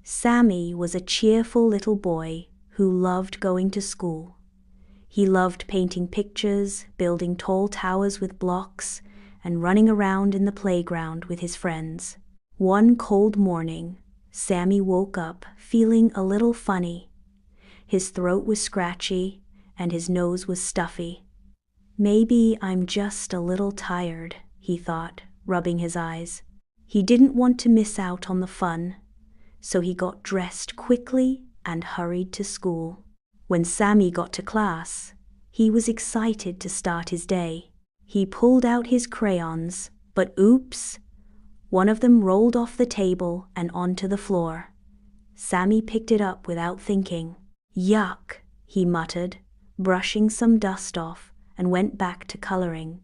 Sammy was a cheerful little boy who loved going to school. He loved painting pictures, building tall towers with blocks, and running around in the playground with his friends. One cold morning, Sammy woke up feeling a little funny. His throat was scratchy, and his nose was stuffy. "Maybe I'm just a little tired," he thought, rubbing his eyes. He didn't want to miss out on the fun, so he got dressed quickly and hurried to school. When Sammy got to class, he was excited to start his day. He pulled out his crayons, but oops! One of them rolled off the table and onto the floor. Sammy picked it up without thinking. "Yuck," he muttered, brushing some dust off, and went back to coloring.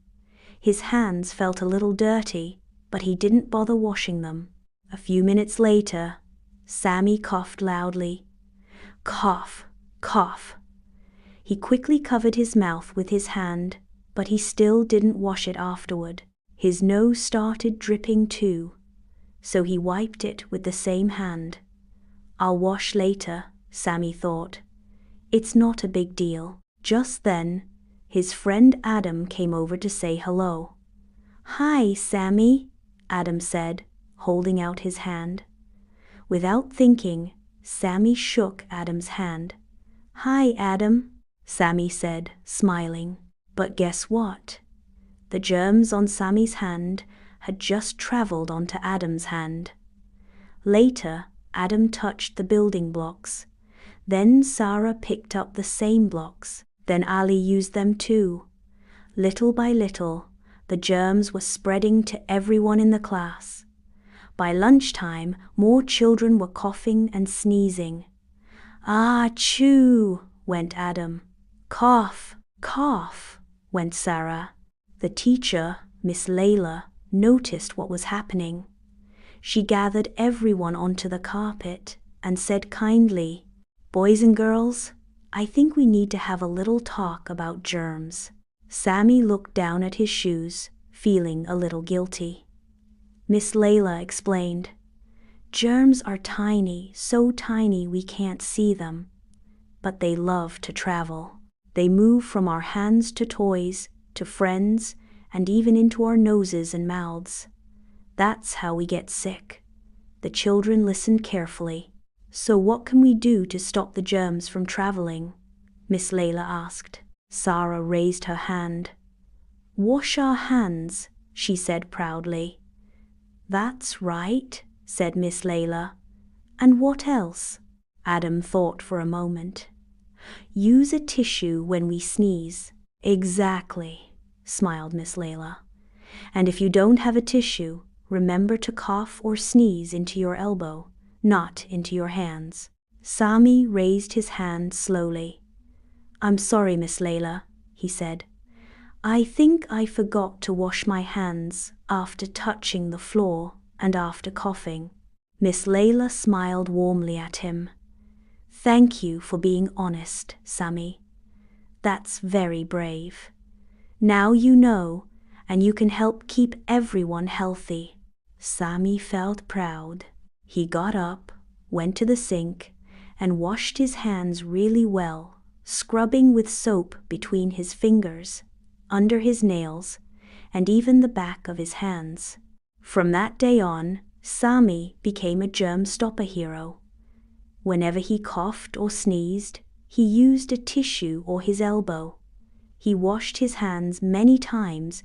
His hands felt a little dirty, but he didn't bother washing them. A few minutes later, Sammy coughed loudly. Cough, cough. He quickly covered his mouth with his hand, but he still didn't wash it afterward. His nose started dripping too, so he wiped it with the same hand. "I'll wash later," Sammy thought. "It's not a big deal." Just then, his friend Adam came over to say hello. "Hi, Sammy," Adam said, holding out his hand. Without thinking, Sammy shook Adam's hand. "Hi, Adam," Sammy said, smiling. But guess what? The germs on Sammy's hand had just traveled onto Adam's hand. Later, Adam touched the building blocks. Then Sarah picked up the same blocks. Then Ali used them too. Little by little, the germs were spreading to everyone in the class. By lunchtime, more children were coughing and sneezing. "Ah-choo," went Adam. "Cough, cough," went Sarah. The teacher, Miss Layla, noticed what was happening. She gathered everyone onto the carpet and said kindly, "Boys and girls, I think we need to have a little talk about germs." Sammy looked down at his shoes, feeling a little guilty. Miss Layla explained, "Germs are tiny, so tiny we can't see them. But they love to travel. They move from our hands to toys, to friends, and even into our noses and mouths. That's how we get sick." The children listened carefully. "So what can we do to stop the germs from traveling?" Miss Layla asked. Sarah raised her hand. "Wash our hands," she said proudly. "That's right," said Miss Layla. "And what else?" Adam thought for a moment. "Use a tissue when we sneeze." "Exactly," smiled Miss Layla. "And if you don't have a tissue, remember to cough or sneeze into your elbow, not into your hands." Sammy raised his hand slowly. "I'm sorry, Miss Layla," he said. "I think I forgot to wash my hands after touching the floor and after coughing." Miss Layla smiled warmly at him. "Thank you for being honest, Sammy. That's very brave. Now you know, and you can help keep everyone healthy." Sammy felt proud. He got up, went to the sink, and washed his hands really well, scrubbing with soap between his fingers, under his nails, and even the back of his hands. From that day on, Sammy became a germ stopper hero. Whenever he coughed or sneezed, he used a tissue or his elbow. He washed his hands many times